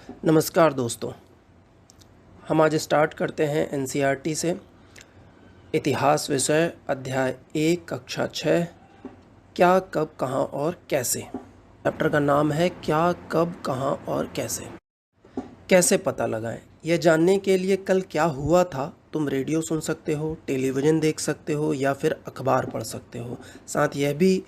नमस्कार दोस्तों। हम आज स्टार्ट करते हैं एनसीईआरटी से इतिहास विषय अध्याय 1 कक्षा 6 क्या कब कहाँ और कैसे। चैप्टर का नाम है क्या कब कहाँ और कैसे। कैसे पता लगाएं, यह जानने के लिए कल क्या हुआ था तुम रेडियो सुन सकते हो, टेलीविज़न देख सकते हो या फिर अखबार पढ़ सकते हो। साथ यह भी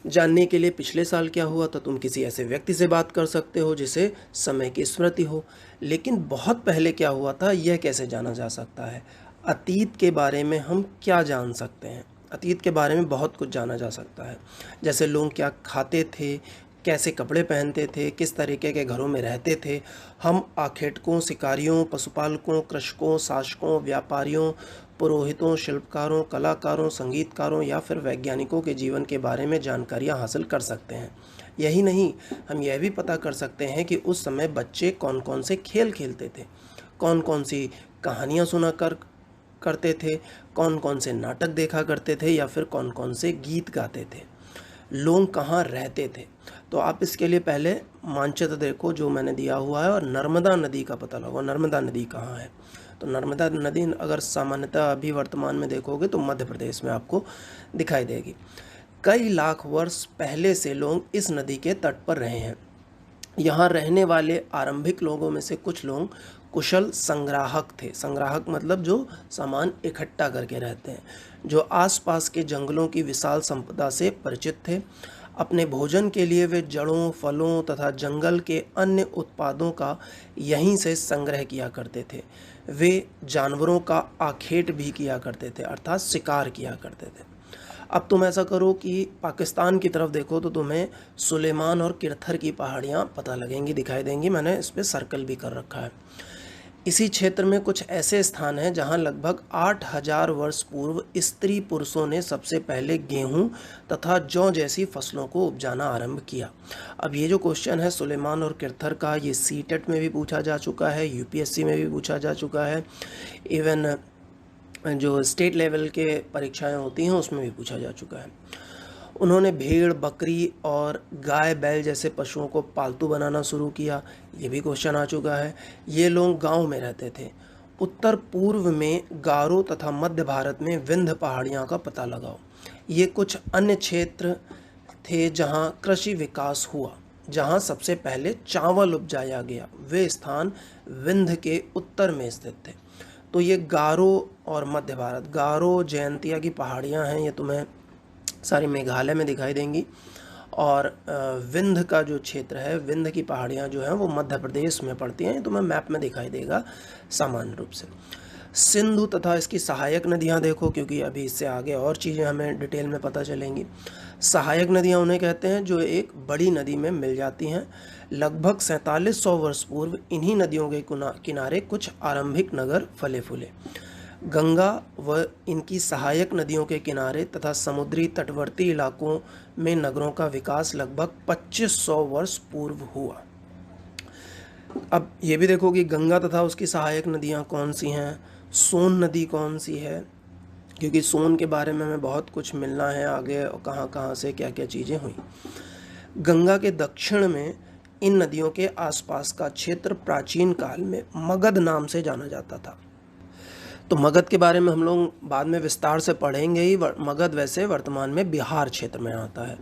जानने के लिए पिछले साल क्या हुआ था तुम किसी ऐसे व्यक्ति से बात कर सकते हो जिसे समय की स्मृति हो। लेकिन बहुत पहले क्या हुआ था यह कैसे जाना जा सकता है। अतीत के बारे में हम क्या जान सकते हैं। अतीत के बारे में बहुत कुछ जाना जा सकता है, जैसे लोग क्या खाते थे, कैसे कपड़े पहनते थे, किस तरीके के घरों में रहते थे। हम आखेटकों, शिकारियों, पशुपालकों, कृषकों, शासकों, व्यापारियों, पुरोहितों, शिल्पकारों, कलाकारों, संगीतकारों या फिर वैज्ञानिकों के जीवन के बारे में जानकारियाँ हासिल कर सकते हैं। यही नहीं, हम यह भी पता कर सकते हैं कि उस समय बच्चे कौन कौन से खेल खेलते थे, कौन कौन सी कहानियाँ सुना करते थे, कौन कौन से नाटक देखा करते थे या फिर कौन कौन से गीत गाते थे, लोग कहाँ रहते थे। तो आप इसके लिए पहले मानचित्र देखो जो मैंने दिया हुआ है और नर्मदा नदी का पता लगाओ। नर्मदा नदी कहाँ है, तो नर्मदा नदी अगर सामान्यतः अभी वर्तमान में देखोगे तो मध्य प्रदेश में आपको दिखाई देगी। कई लाख वर्ष पहले से लोग इस नदी के तट पर रहे हैं। यहाँ रहने वाले आरंभिक लोगों में से कुछ लोग कुशल संग्राहक थे। संग्राहक मतलब जो सामान इकट्ठा करके रहते हैं, जो आसपास के जंगलों की विशाल संपदा से परिचित थे। अपने भोजन के लिए वे जड़ों, फलों तथा जंगल के अन्य उत्पादों का यहीं से संग्रह किया करते थे। वे जानवरों का आखेट भी किया करते थे, अर्थात शिकार किया करते थे। अब तुम ऐसा करो कि पाकिस्तान की तरफ देखो तो तुम्हें सुलेमान और किरथर की पहाड़ियाँ पता लगेंगी, दिखाई देंगी। मैंने इस पर सर्कल भी कर रखा है। इसी क्षेत्र में कुछ ऐसे स्थान हैं जहां लगभग 8000 वर्ष पूर्व स्त्री पुरुषों ने सबसे पहले गेहूं तथा जौ जैसी फसलों को उपजाना आरंभ किया। अब ये जो क्वेश्चन है सुलेमान और किरथर का, ये सीटेट में भी पूछा जा चुका है, यूपीएससी में भी पूछा जा चुका है, इवन जो स्टेट लेवल के परीक्षाएं होती हैं उसमें भी पूछा जा चुका है। उन्होंने भेड़, बकरी और गाय, बैल जैसे पशुओं को पालतू बनाना शुरू किया, ये भी क्वेश्चन आ चुका है। ये लोग गांव में रहते थे। उत्तर पूर्व में गारो तथा मध्य भारत में विंध्य पहाड़ियाँ का पता लगाओ। ये कुछ अन्य क्षेत्र थे जहां कृषि विकास हुआ, जहां सबसे पहले चावल उपजाया गया। वे स्थान विंध्य के उत्तर में स्थित थे। तो ये गारो और मध्य भारत, गारो जयंतिया की पहाड़ियाँ हैं, ये तुम्हें सारी मेघालय में दिखाई देंगी। और विंध्य का जो क्षेत्र है, विंध्य की पहाड़ियाँ जो हैं वो मध्य प्रदेश में पड़ती हैं, ये तुम्हें मैप में दिखाई देगा सामान्य रूप से। सिंधु तथा इसकी सहायक नदियाँ देखो, क्योंकि अभी इससे आगे और चीज़ें हमें डिटेल में पता चलेंगी। सहायक नदियाँ उन्हें कहते हैं जो एक बड़ी नदी में मिल जाती हैं। लगभग 4700 वर्ष पूर्व इन्हीं नदियों के किनारे कुछ आरंभिक नगर फले फूले। गंगा व इनकी सहायक नदियों के किनारे तथा समुद्री तटवर्ती इलाकों में नगरों का विकास लगभग 2500 वर्ष पूर्व हुआ। अब ये भी देखो कि गंगा तथा उसकी सहायक नदियाँ कौन सी हैं, सोन नदी कौन सी है, क्योंकि सोन के बारे में हमें बहुत कुछ मिलना है आगे, कहाँ कहाँ से क्या क्या चीज़ें हुई। गंगा के दक्षिण में इन नदियों के आसपास का क्षेत्र प्राचीन काल में मगध नाम से जाना जाता था। तो मगध के बारे में हम लोग बाद में विस्तार से पढ़ेंगे ही। मगध वैसे वर्तमान में बिहार क्षेत्र में आता है।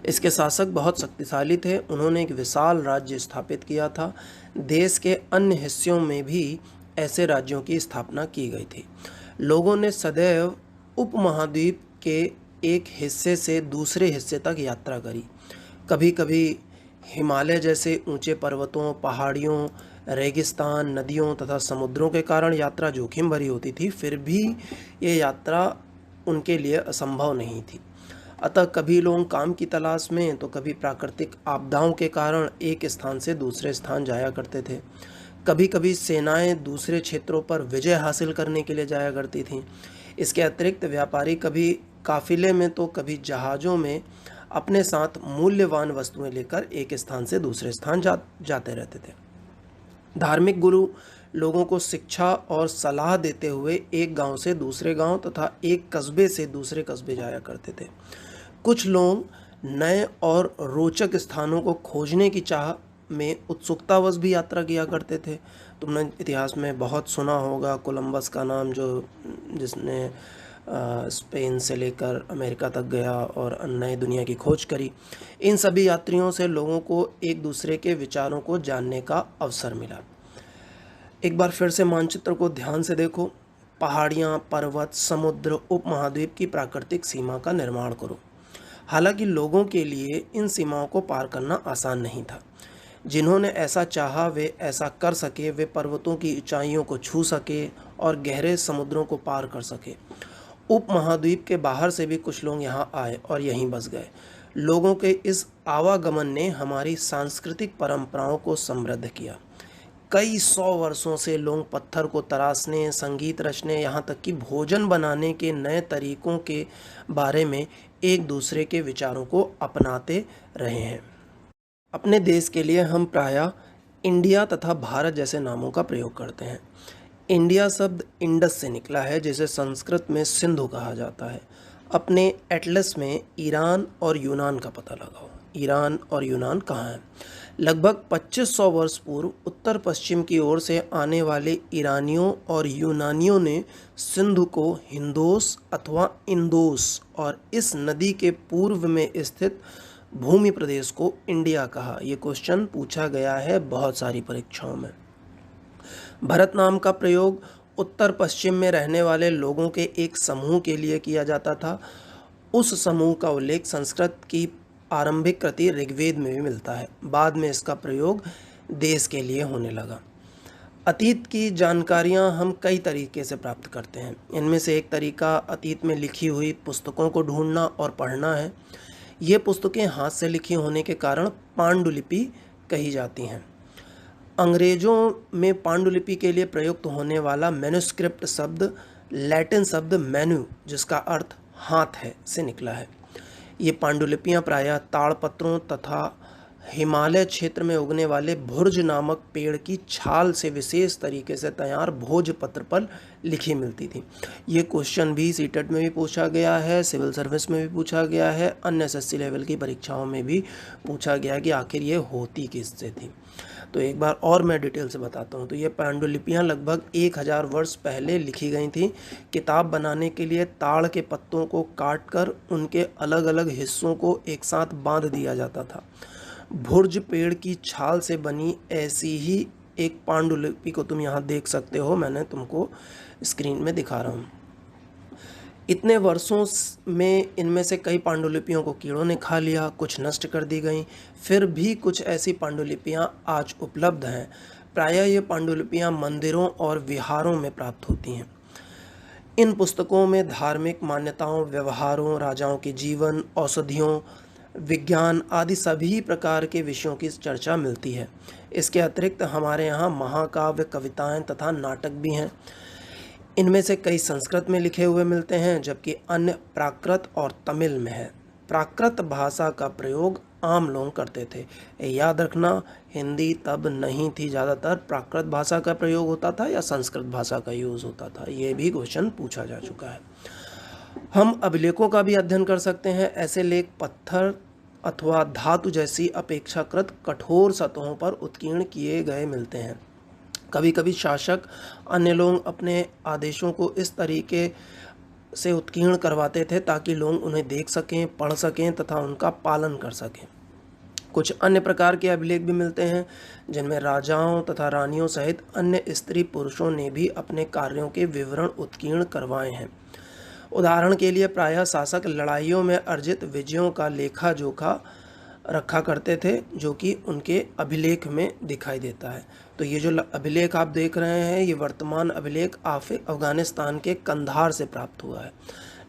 इसके शासक बहुत शक्तिशाली थे। उन्होंने एक विशाल राज्य स्थापित किया था। देश के अन्य हिस्सों में भी ऐसे राज्यों की स्थापना की गई थी। लोगों ने सदैव उपमहाद्वीप के एक हिस्से से दूसरे हिस्से तक यात्रा करी। कभी कभी हिमालय जैसे ऊंचे पर्वतों, पहाड़ियों, रेगिस्तान, नदियों तथा समुद्रों के कारण यात्रा जोखिम भरी होती थी, फिर भी ये यात्रा उनके लिए असंभव नहीं थी। अतः कभी लोग काम की तलाश में तो कभी प्राकृतिक आपदाओं के कारण एक स्थान से दूसरे स्थान जाया करते थे। कभी कभी सेनाएं दूसरे क्षेत्रों पर विजय हासिल करने के लिए जाया करती थीं। इसके अतिरिक्त व्यापारी कभी काफिले में तो कभी जहाज़ों में अपने साथ मूल्यवान वस्तुएं लेकर एक स्थान से दूसरे स्थान जाते रहते थे। धार्मिक गुरु लोगों को शिक्षा और सलाह देते हुए एक गांव से दूसरे गांव तथा एक कस्बे से दूसरे कस्बे जाया करते थे। कुछ लोग नए और रोचक स्थानों को खोजने की चाह में उत्सुकतावश भी यात्रा किया करते थे। तुमने इतिहास में बहुत सुना होगा कोलंबस का नाम, जो जिसने स्पेन से लेकर अमेरिका तक गया और नई दुनिया की खोज करी। इन सभी यात्रियों से लोगों को एक दूसरे के विचारों को जानने का अवसर मिला। एक बार फिर से मानचित्र को ध्यान से देखो। पहाड़ियाँ, पर्वत, समुद्र, उपमहाद्वीप की प्राकृतिक सीमा का निर्माण करो। हालांकि लोगों के लिए इन सीमाओं को पार करना आसान नहीं था। जिन्होंने ऐसा चाहा वे ऐसा कर सके, वे पर्वतों की ऊंचाइयों को छू सके और गहरे समुद्रों को पार कर सके। उपमहाद्वीप के बाहर से भी कुछ लोग यहाँ आए और यहीं बस गए। लोगों के इस आवागमन ने हमारी सांस्कृतिक परंपराओं को समृद्ध किया। कई सौ वर्षों से लोग पत्थर को तराशने, संगीत रचने, यहाँ तक कि भोजन बनाने के नए तरीकों के बारे में एक दूसरे के विचारों को अपनाते रहे हैं। अपने देश के लिए हम प्रायः इंडिया तथा भारत जैसे नामों का प्रयोग करते हैं। इंडिया शब्द इंडस से निकला है, जिसे संस्कृत में सिंधु कहा जाता है। अपने एटलस में ईरान और यूनान का पता लगाओ। ईरान और यूनान कहाँ हैं? लगभग 2500 वर्ष पूर्व उत्तर पश्चिम की ओर से आने वाले ईरानियों और यूनानियों ने सिंधु को हिंदोस अथवा इंदोस और इस नदी के पूर्व में स्थित भूमि प्रदेश को इंडिया कहा। ये क्वेश्चन पूछा गया है बहुत सारी परीक्षाओं में। भारत नाम का प्रयोग उत्तर पश्चिम में रहने वाले लोगों के एक समूह के लिए किया जाता था। उस समूह का उल्लेख संस्कृत की आरंभिक कृति ऋग्वेद में भी मिलता है। बाद में इसका प्रयोग देश के लिए होने लगा। अतीत की जानकारियां हम कई तरीके से प्राप्त करते हैं। इनमें से एक तरीका अतीत में लिखी हुई पुस्तकों को ढूंढना और पढ़ना है। ये पुस्तकें हाथ से लिखी होने के कारण पांडुलिपि कही जाती हैं। अंग्रेज़ों में पांडुलिपि के लिए प्रयुक्त होने वाला मैन्युस्क्रिप्ट शब्द लैटिन शब्द मैन्यू, जिसका अर्थ हाथ है, से निकला है। ये पांडुलिपियाँ प्रायः ताड़पत्रों तथा हिमालय क्षेत्र में उगने वाले भुर्ज नामक पेड़ की छाल से विशेष तरीके से तैयार भोजपत्र पर लिखी मिलती थी। ये क्वेश्चन भी सीटेट में भी पूछा गया है, सिविल सर्विस में भी पूछा गया है, अन्य एसएससी लेवल की परीक्षाओं में भी पूछा गया कि आखिर ये होती किससे थी। तो एक बार और मैं डिटेल से बताता हूँ। तो ये पांडुलिपियाँ लगभग 1000 वर्ष पहले लिखी गई थी। किताब बनाने के लिए ताड़ के पत्तों को काटकर उनके अलग अलग हिस्सों को एक साथ बांध दिया जाता था। भुर्ज पेड़ की छाल से बनी ऐसी ही एक पांडुलिपि को तुम यहाँ देख सकते हो, मैंने तुमको स्क्रीन में दिखा रहा हूँ। इतने वर्षों में इनमें से कई पांडुलिपियों को कीड़ों ने खा लिया, कुछ नष्ट कर दी गई। फिर भी कुछ ऐसी पांडुलिपियाँ आज उपलब्ध हैं। प्रायः ये पांडुलिपियाँ मंदिरों और विहारों में प्राप्त होती हैं। इन पुस्तकों में धार्मिक मान्यताओं, व्यवहारों, राजाओं के जीवन, औषधियों, विज्ञान आदि सभी प्रकार के विषयों की चर्चा मिलती है। इसके अतिरिक्त हमारे यहाँ महाकाव्य, कविताएं तथा नाटक भी हैं। इनमें से कई संस्कृत में लिखे हुए मिलते हैं, जबकि अन्य प्राकृत और तमिल में है। प्राकृत भाषा का प्रयोग आम लोग करते थे। याद रखना, हिंदी तब नहीं थी, ज़्यादातर प्राकृत भाषा का प्रयोग होता था या संस्कृत भाषा का यूज़ होता था। ये भी क्वेश्चन पूछा जा चुका है। हम अभिलेखों का भी अध्ययन कर सकते हैं। ऐसे लेख पत्थर अथवा धातु जैसी अपेक्षाकृत कठोर सतहों पर उत्कीर्ण किए गए मिलते हैं। कभी कभी शासक अन्य लोग अपने आदेशों को इस तरीके से उत्कीर्ण करवाते थे ताकि लोग उन्हें देख सकें, पढ़ सकें तथा उनका पालन कर सकें। कुछ अन्य प्रकार के अभिलेख भी मिलते हैं जिनमें राजाओं तथा रानियों सहित अन्य स्त्री पुरुषों ने भी अपने कार्यों के विवरण उत्कीर्ण करवाए हैं। उदाहरण के लिए प्रायः शासक लड़ाइयों में अर्जित विजयों का लेखा जोखा रखा करते थे, जो कि उनके अभिलेख में दिखाई देता है। तो ये जो अभिलेख आप देख रहे हैं, ये वर्तमान अभिलेख अफ़गानिस्तान के कंधार से प्राप्त हुआ है।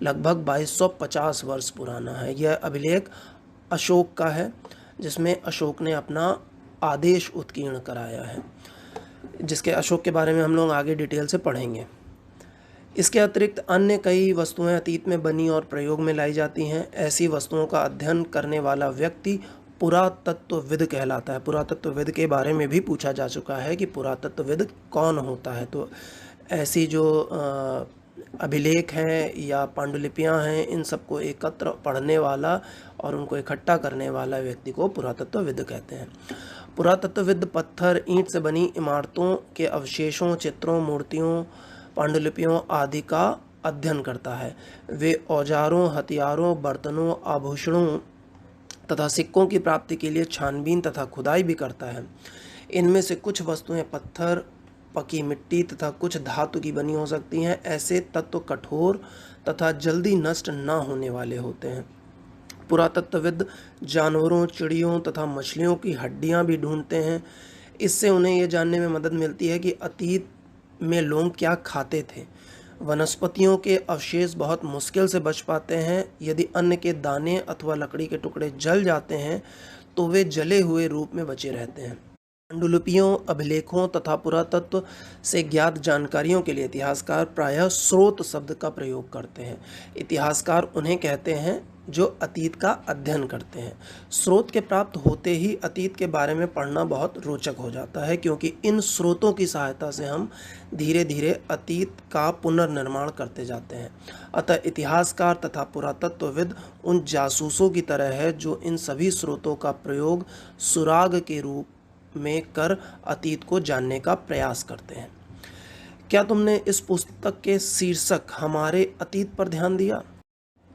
लगभग 2250 वर्ष पुराना है। यह अभिलेख अशोक का है, जिसमें अशोक ने अपना आदेश उत्कीर्ण कराया है, जिसके अशोक के बारे में हम लोग आगे डिटेल से पढ़ेंगे। इसके अतिरिक्त अन्य कई वस्तुएं अतीत में बनी और प्रयोग में लाई जाती हैं। ऐसी वस्तुओं का अध्ययन करने वाला व्यक्ति पुरातत्वविद कहलाता है। पुरातत्वविद के बारे में भी पूछा जा चुका है कि पुरातत्वविद कौन होता है। तो ऐसी जो अभिलेख हैं या पांडुलिपियां हैं, इन सबको एकत्र पढ़ने वाला और उनको इकट्ठा करने वाला व्यक्ति को पुरातत्वविद कहते हैं। पुरातत्वविद पत्थर, ईंट से बनी इमारतों के अवशेषों, चित्रों, मूर्तियों, पांडुलिपियों आदि का अध्ययन करता है। वे औजारों, हथियारों, बर्तनों, आभूषणों तथा सिक्कों की प्राप्ति के लिए छानबीन तथा खुदाई भी करता है। इनमें से कुछ वस्तुएं पत्थर, पकी मिट्टी तथा कुछ धातु की बनी हो सकती हैं। ऐसे तत्व कठोर तथा जल्दी नष्ट न होने वाले होते हैं। पुरातत्वविद जानवरों, चिड़ियों तथा मछलियों की हड्डियां भी ढूंढते हैं। इससे उन्हें यह जानने में मदद मिलती है कि अतीत में लोग क्या खाते थे। वनस्पतियों के अवशेष बहुत मुश्किल से बच पाते हैं। यदि अन्न के दाने अथवा लकड़ी के टुकड़े जल जाते हैं तो वे जले हुए रूप में बचे रहते हैं। पांडुलिपियों, अभिलेखों तथा पुरातत्व से ज्ञात जानकारियों के लिए इतिहासकार प्रायः स्रोत शब्द का प्रयोग करते हैं। इतिहासकार उन्हें कहते हैं जो अतीत का अध्ययन करते हैं। स्रोत के प्राप्त होते ही अतीत के बारे में पढ़ना बहुत रोचक हो जाता है, क्योंकि इन स्रोतों की सहायता से हम धीरे धीरे अतीत का पुनर्निर्माण करते जाते हैं। अतः इतिहासकार तथा पुरातत्वविद उन जासूसों की तरह है जो इन सभी स्रोतों का प्रयोग सुराग के रूप में कर अतीत को जानने का प्रयास करते हैं। क्या तुमने इस पुस्तक के शीर्षक हमारे अतीत पर ध्यान दिया?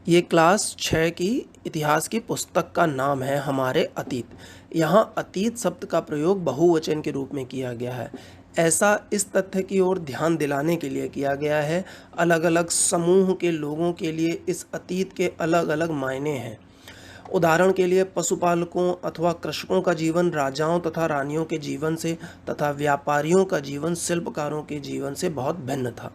ये क्लास 6 की इतिहास की पुस्तक का नाम है हमारे अतीत। यहाँ अतीत शब्द का प्रयोग बहुवचन के रूप में किया गया है। ऐसा इस तथ्य की ओर ध्यान दिलाने के लिए किया गया है। अलग अलग समूह के लोगों के लिए इस अतीत के अलग अलग मायने हैं। उदाहरण के लिए पशुपालकों अथवा कृषकों का जीवन राजाओं तथा रानियों के जीवन से तथा व्यापारियों का जीवन शिल्पकारों के जीवन से बहुत भिन्न था।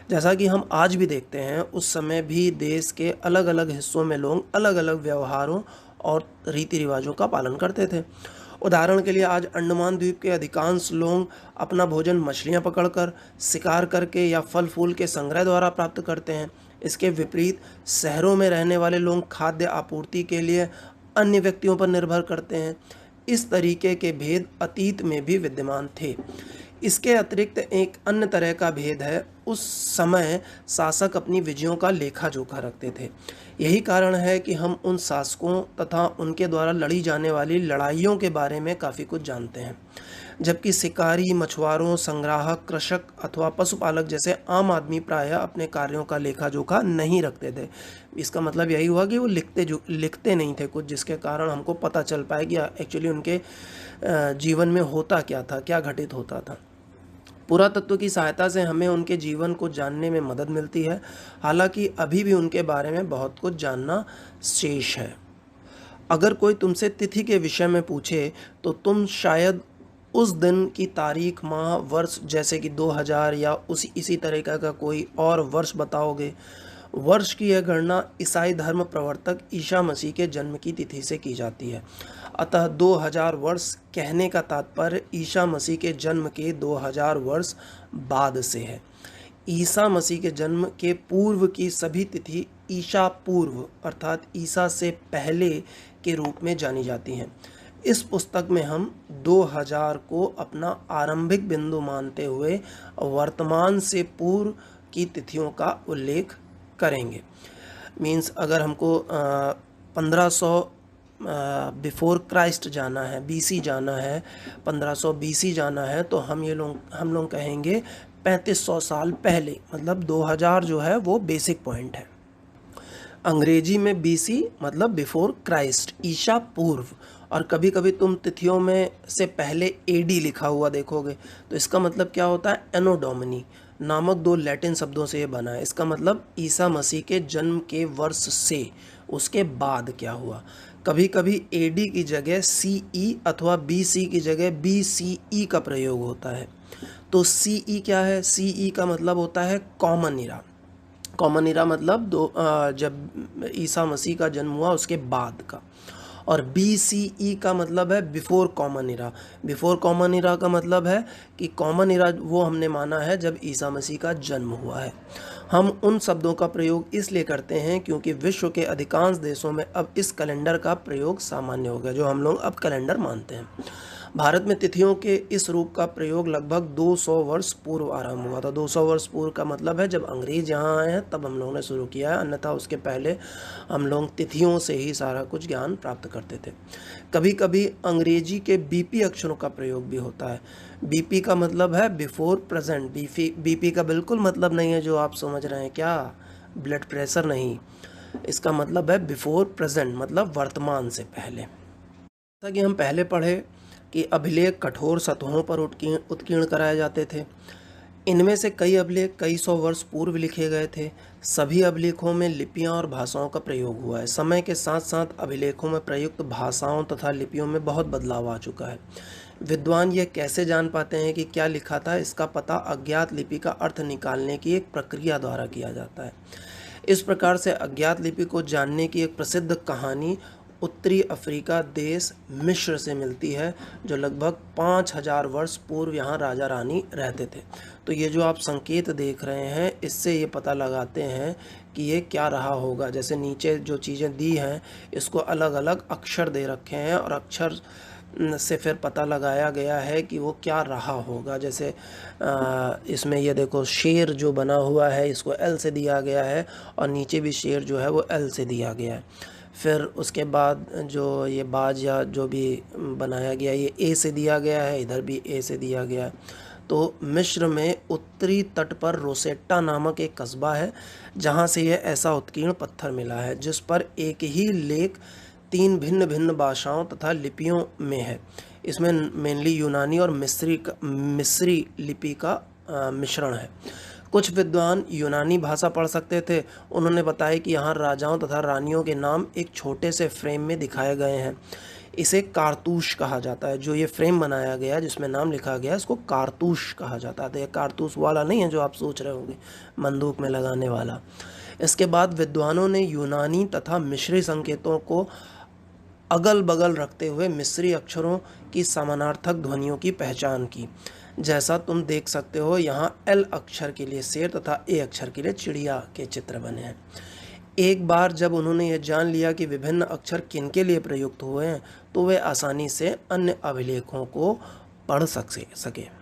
जैसा कि हम आज भी देखते हैं, उस समय भी देश के अलग अलग हिस्सों में लोग अलग अलग व्यवहारों और रीति रिवाजों का पालन करते थे। उदाहरण के लिए आज अंडमान द्वीप के अधिकांश लोग अपना भोजन मछलियां पकड़कर, शिकार करके या फल फूल के संग्रह द्वारा प्राप्त करते हैं। इसके विपरीत शहरों में रहने वाले लोग खाद्य आपूर्ति के लिए अन्य व्यक्तियों पर निर्भर करते हैं। इस तरीके के भेद अतीत में भी विद्यमान थे। इसके अतिरिक्त एक अन्य तरह का भेद है, उस समय शासक अपनी विजयों का लेखा जोखा रखते थे। यही कारण है कि हम उन शासकों तथा उनके द्वारा लड़ी जाने वाली लड़ाइयों के बारे में काफ़ी कुछ जानते हैं, जबकि शिकारी, मछुआरों, संग्राहक, कृषक अथवा पशुपालक जैसे आम आदमी प्रायः अपने कार्यों का लेखा जोखा नहीं रखते थे। इसका मतलब यही हुआ कि वो लिखते नहीं थे कुछ, जिसके कारण हमको पता चल पाए कि एक्चुअली उनके जीवन में होता क्या था, क्या घटित होता था। पुरातत्व की सहायता से हमें उनके जीवन को जानने में मदद मिलती है, हालांकि अभी भी उनके बारे में बहुत कुछ जानना शेष है। अगर कोई तुमसे तिथि के विषय में पूछे तो तुम शायद उस दिन की तारीख, माह, वर्ष जैसे कि 2000 या इसी तरीक़ा का कोई और वर्ष बताओगे। वर्ष की यह गणना ईसाई धर्म प्रवर्तक ईसा मसीह के जन्म की तिथि से की जाती है। अतः 2000 वर्ष कहने का तात्पर्य ईसा मसीह के जन्म के 2000 वर्ष बाद से है। ईसा मसीह के जन्म के पूर्व की सभी तिथि ईसा पूर्व अर्थात ईसा से पहले के रूप में जानी जाती हैं। इस पुस्तक में हम 2000 को अपना आरंभिक बिंदु मानते हुए वर्तमान से पूर्व की तिथियों का उल्लेख करेंगे। मीन्स अगर हमको 1500 बिफोर क्राइस्ट जाना है, बीसी जाना है, 1500 बीसी जाना है, तो हम लोग कहेंगे 3500 साल पहले, मतलब 2000 जो है वो बेसिक पॉइंट है। अंग्रेजी में बीसी मतलब बिफोर क्राइस्ट, ईसा पूर्व। और कभी कभी तुम तिथियों में से पहले एडी लिखा हुआ देखोगे तो इसका मतलब क्या होता है, एनो डोमिनी नामक 2 लैटिन शब्दों से ये बना है। इसका मतलब ईसा मसीह के जन्म के वर्ष से उसके बाद क्या हुआ। कभी कभी एडी की जगह सीई अथवा बीसी की जगह बीसीई का प्रयोग होता है। तो सीई क्या है? सीई का मतलब होता है कॉमन इरा। कॉमन इरा मतलब जब ईसा मसीह का जन्म हुआ उसके बाद का। और BCE का मतलब है बिफोर कॉमन इरा। बिफोर कॉमन इरा का मतलब है कि कॉमन इरा वो हमने माना है जब ईसा मसीह का जन्म हुआ है। हम उन शब्दों का प्रयोग इसलिए करते हैं क्योंकि विश्व के अधिकांश देशों में अब इस कैलेंडर का प्रयोग सामान्य हो गया, जो हम लोग अब कैलेंडर मानते हैं। भारत में तिथियों के इस रूप का प्रयोग लगभग 200 वर्ष पूर्व आरंभ हुआ था। 200 वर्ष पूर्व का मतलब है जब अंग्रेज यहाँ आए हैं तब हम लोगों ने शुरू किया है, अन्यथा उसके पहले हम लोग तिथियों से ही सारा कुछ ज्ञान प्राप्त करते थे। कभी कभी अंग्रेजी के बीपी अक्षरों का प्रयोग भी होता है। बीपी का मतलब है बिफोर प्रेजेंट। बीपी का बिल्कुल मतलब नहीं है जो आप समझ रहे हैं क्या, ब्लड प्रेशर नहीं। इसका मतलब है बिफोर प्रेजेंट, मतलब वर्तमान से पहले। जैसा कि हम पहले पढ़े कि अभिलेख कठोर सतहों पर उत्कीर्ण कराए जाते थे। इनमें से कई अभिलेख कई सौ वर्ष पूर्व लिखे गए थे। सभी अभिलेखों में लिपियां और भाषाओं का प्रयोग हुआ है। समय के साथ साथ अभिलेखों में प्रयुक्त भाषाओं तथा लिपियों में बहुत बदलाव आ चुका है। विद्वान यह कैसे जान पाते हैं कि क्या लिखा था? इसका पता अज्ञात लिपि का अर्थ निकालने की एक प्रक्रिया द्वारा किया जाता है। इस प्रकार से अज्ञात लिपि को जानने की एक प्रसिद्ध कहानी उत्तरी अफ्रीका देश मिस्र से मिलती है, जो लगभग 5000 वर्ष पूर्व यहाँ राजा रानी रहते थे। तो ये जो आप संकेत देख रहे हैं, इससे ये पता लगाते हैं कि ये क्या रहा होगा। जैसे नीचे जो चीज़ें दी हैं, इसको अलग अलग अक्षर दे रखे हैं और अक्षर से फिर पता लगाया गया है कि वो क्या रहा होगा। जैसे इसमें ये देखो, शेर जो बना हुआ है इसको एल से दिया गया है और नीचे भी शेर जो है वो एल से दिया गया है। फिर उसके बाद जो ये बाज या जो भी बनाया गया ये ए से दिया गया है, इधर भी ए से दिया गया है। तो मिस्र में उत्तरी तट पर रोसेट्टा नामक एक कस्बा है जहाँ से यह ऐसा उत्कीर्ण पत्थर मिला है जिस पर एक ही लेख 3 भिन्न भिन्न भाषाओं तथा लिपियों में है। इसमें मेनली यूनानी और मिस्री लिपि का मिश्रण है। कुछ विद्वान यूनानी भाषा पढ़ सकते थे। उन्होंने बताया कि यहाँ राजाओं तथा रानियों के नाम एक छोटे से फ्रेम में दिखाए गए हैं। इसे कारतूस कहा जाता है। जो ये फ्रेम बनाया गया जिसमें नाम लिखा गया इसको कारतूस कहा जाता है। तो ये कारतूस वाला नहीं है जो आप सोच रहे होंगे, बंदूक में लगाने वाला। इसके बाद विद्वानों ने यूनानी तथा मिस्री संकेतों को अगल बगल रखते हुए मिस्री अक्षरों की समानार्थक ध्वनियों की पहचान की। जैसा तुम देख सकते हो, यहाँ एल अक्षर के लिए शेर तथा ए अक्षर के लिए चिड़िया के चित्र बने हैं। एक बार जब उन्होंने यह जान लिया कि विभिन्न अक्षर किनके लिए प्रयुक्त हुए हैं, तो वे आसानी से अन्य अभिलेखों को पढ़ सके।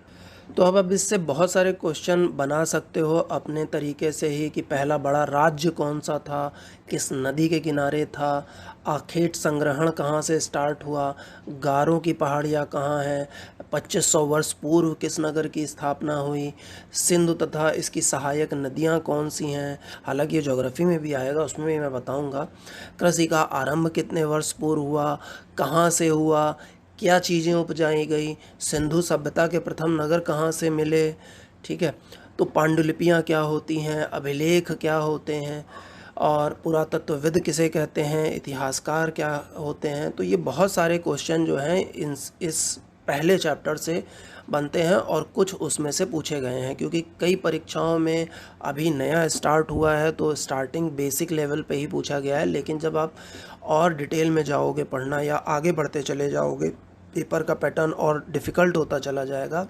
तो अब इससे बहुत सारे क्वेश्चन बना सकते हो अपने तरीके से ही कि पहला बड़ा राज्य कौन सा था, किस नदी के किनारे था, आखेट संग्रहण कहाँ से स्टार्ट हुआ, गारों की पहाड़ियाँ कहाँ हैं, 2500 वर्ष पूर्व किस नगर की स्थापना हुई, सिंधु तथा इसकी सहायक नदियाँ कौन सी हैं। हालांकि ये ज्योग्राफी में भी आएगा, उसमें भी मैं बताऊँगा। कृषि का आरंभ कितने वर्ष पूर्व हुआ, कहाँ से हुआ, क्या चीज़ें उपजाई गई, सिंधु सभ्यता के प्रथम नगर कहाँ से मिले। ठीक है, तो पांडुलिपियाँ क्या होती हैं, अभिलेख क्या होते हैं, और पुरातत्वविद किसे कहते हैं, इतिहासकार क्या होते हैं। तो ये बहुत सारे क्वेश्चन जो हैं इस पहले चैप्टर से बनते हैं और कुछ उसमें से पूछे गए हैं, क्योंकि कई परीक्षाओं में अभी नया स्टार्ट हुआ है तो स्टार्टिंग बेसिक लेवल पे ही पूछा गया है। लेकिन जब आप और डिटेल में जाओगे पढ़ना या आगे बढ़ते चले जाओगे, पेपर का पैटर्न और डिफ़िकल्ट होता चला जाएगा।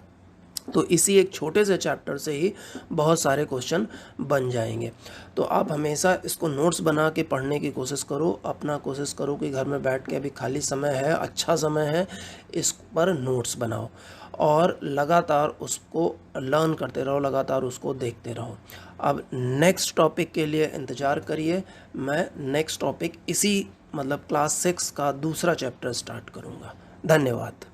तो इसी एक छोटे से चैप्टर से ही बहुत सारे क्वेश्चन बन जाएंगे। तो आप हमेशा इसको नोट्स बना के पढ़ने की कोशिश करो। अपना कोशिश करो कि घर में बैठ के, अभी खाली समय है, अच्छा समय है, इस पर नोट्स बनाओ और लगातार उसको लर्न करते रहो, लगातार उसको देखते रहो। अब नेक्स्ट टॉपिक के लिए इंतज़ार करिए। मैं नेक्स्ट टॉपिक इसी क्लास 6 का दूसरा चैप्टर स्टार्ट करूँगा। धन्यवाद।